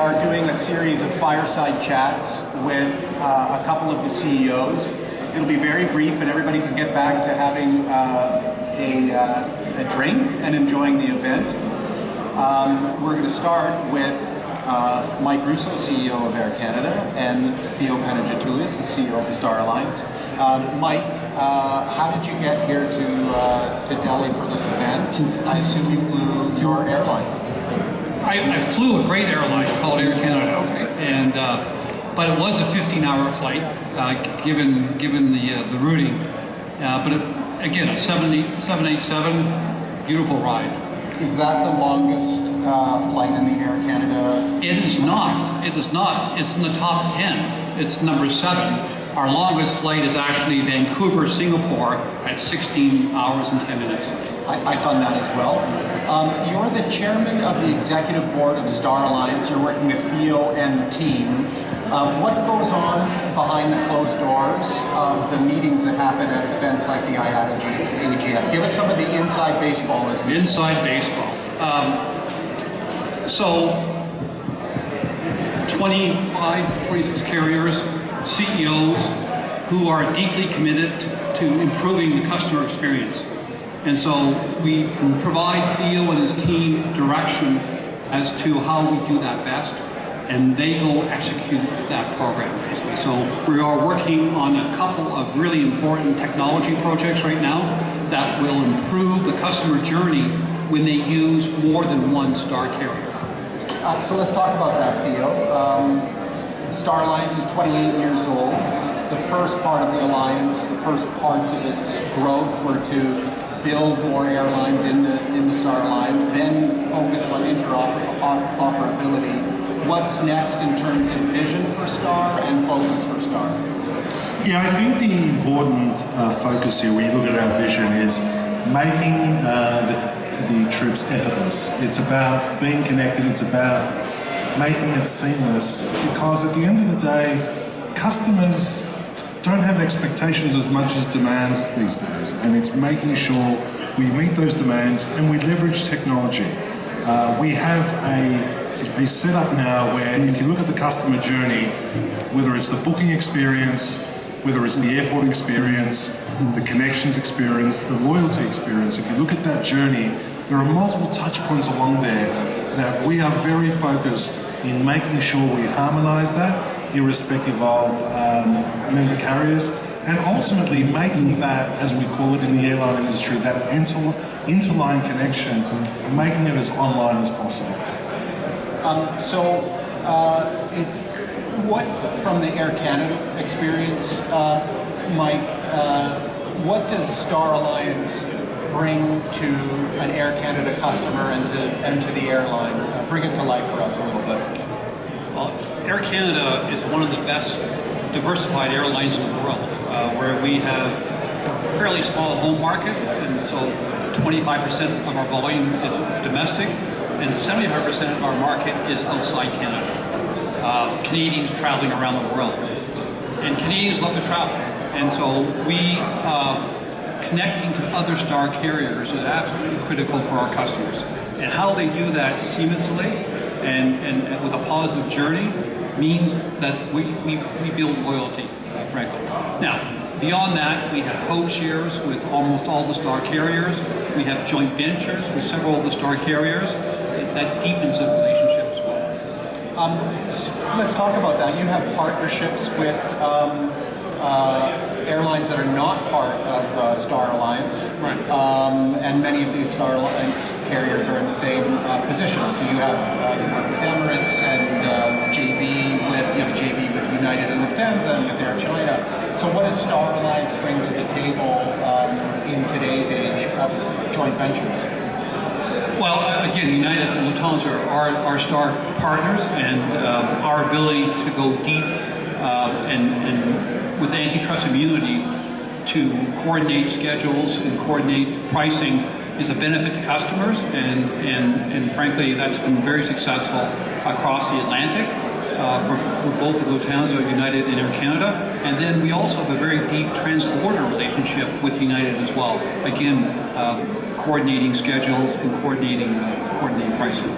are doing a series of fireside chats with a couple of the CEOs. It'll be very brief and everybody can get back to having a drink and enjoying the event. We're going to start with Mike Rousseau, CEO of Air Canada, and Theo Panagiotoulias, the CEO of the Star Alliance. Mike, how did you get here to Delhi for this event? I assume you flew your airline. I flew a great airline called Air Canada, and but it was a 15-hour flight, given the routing. But again, a 787, beautiful ride. Is that the longest flight in the Air Canada? It is not. It is not. It's in the top 10. It's number 7. Our longest flight is actually Vancouver, Singapore, at 16 hours and 10 minutes. I've done that as well. You're the chairman of the executive board of Star Alliance. You're working with Theo and the team. What goes on behind the closed doors of the meetings that happen at events like the IATA AGM? Give us some of the inside baseball as we Inside baseball. So 25, 26 carriers, CEOs who are deeply committed to improving the customer experience. And so we provide Theo and his team direction as to how we do that best, and they go execute that program basically. So we are working on a couple of really important technology projects right now that will improve the customer journey when they use more than one Star carrier. So let's talk about that, Theo. Star Alliance is 28 years old. The first part of the Alliance, the first parts of its growth were to build more airlines in the Star Alliance, then focus on interoperability. What's next in terms of vision for Star and focus for Star? Yeah, I think the important focus here, when you look at our vision, is making the trips effortless. It's about being connected, it's about making it seamless, because at the end of the day, customers don't have expectations as much as demands these days, and it's making sure we meet those demands and we leverage technology. We have a setup now where if you look at the customer journey, whether it's the booking experience, whether it's the airport experience, the connections experience, the loyalty experience, if you look at that journey, there are multiple touch points along there that we are very focused in making sure we harmonize that, irrespective of member carriers, and ultimately making that, as we call it in the airline industry, that interline connection, making it as online as possible. What from the Air Canada experience, Mike, what does Star Alliance bring to an Air Canada customer and to the airline? Bring it to life for us a little bit. Well, Air Canada is one of the best diversified airlines in the world, where we have a fairly small home market, and so 25% of our volume is domestic, and 75% of our market is outside Canada. Canadians traveling around the world, and Canadians love to travel, and so we connecting to other Star carriers is absolutely critical for our customers, and how they do that seamlessly and with a positive journey means that we build loyalty, frankly. Now, beyond that, we have code shares with almost all the Star carriers. We have joint ventures with several of the Star carriers. That deepens the relationship as well. Let's talk about that. You have partnerships with airlines that are not part of Star Alliance, right? And many of these Star Alliance carriers are in the same position. So you have you work with Emirates and you have a JV with United and Lufthansa and with Air China. So what does Star Alliance bring to the table in today's age of joint ventures? Well, again, United and Lufthansa are our Star partners, and our ability to go deep and with antitrust immunity to coordinate schedules and coordinate pricing is a benefit to customers, and frankly, that's been very successful across the Atlantic for both Lufthansa, United, and Air Canada. And then we also have a very deep transborder relationship with United as well. Again, coordinating schedules and coordinating pricing.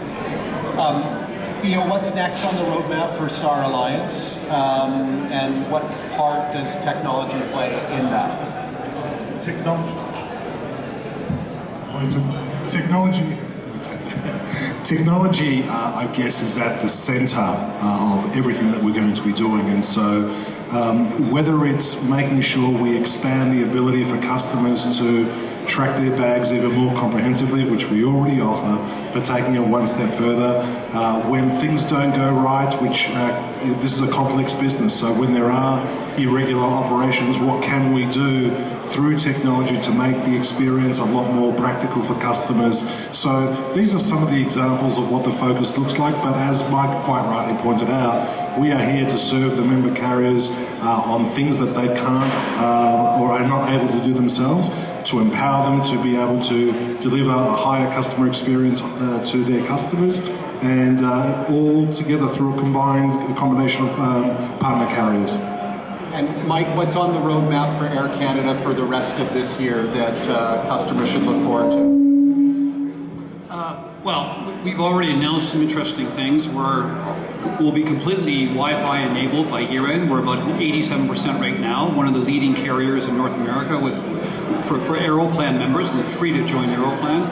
Theo, what's next on the roadmap for Star Alliance, and what part does technology play in that? Technology, I guess, is at the centre of everything that we're going to be doing, and so whether it's making sure we expand the ability for customers to track their bags even more comprehensively, which we already offer, but taking it one step further. When things don't go right, which this is a complex business, so when there are irregular operations, what can we do through technology to make the experience a lot more practical for customers? So these are some of the examples of what the focus looks like, but as Mike quite rightly pointed out, we are here to serve the member carriers on things that they can't or are not able to do themselves, to empower them to be able to deliver a higher customer experience to their customers, and all together through a combination of partner carriers. And Mike, what's on the roadmap for Air Canada for the rest of this year that customers should look forward to? Well, we've already announced some interesting things. We'll be completely Wi-Fi enabled by year-end. We're about 87% right now, one of the leading carriers in North America for Aeroplan members, and it's free to join Aeroplan.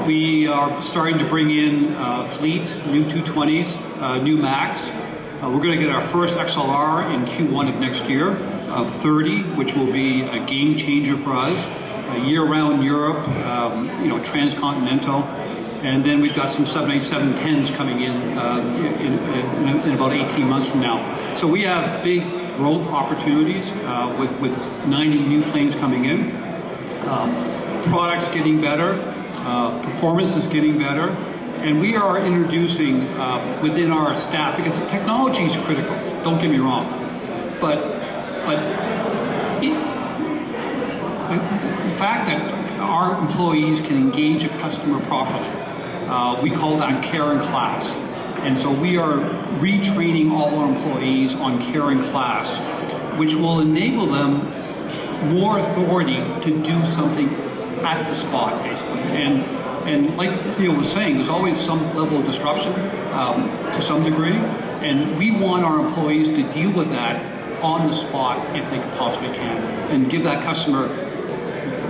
We are starting to bring in fleet, new 220s, new Max. We're going to get our first XLR in Q1 of next year, of 30, which will be a game changer for us. Year-round Europe, transcontinental, and then we've got some 787-10s coming in about 18 months from now. So we have big growth opportunities with 90 new planes coming in. Products getting better, performance is getting better, and we are introducing within our staff, because technology is critical, don't get me wrong, but the fact that our employees can engage a customer properly, we call that care in class. And so we are retraining all our employees on care in class, which will enable them more authority to do something at the spot, basically. And like Theo was saying, there's always some level of disruption to some degree, and we want our employees to deal with that on the spot if they possibly can, and give that customer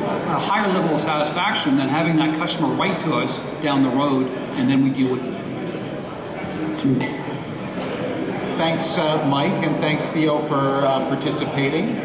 a higher level of satisfaction than having that customer write to us down the road and then we deal with it. Thanks, Mike, and thanks, Theo, for participating.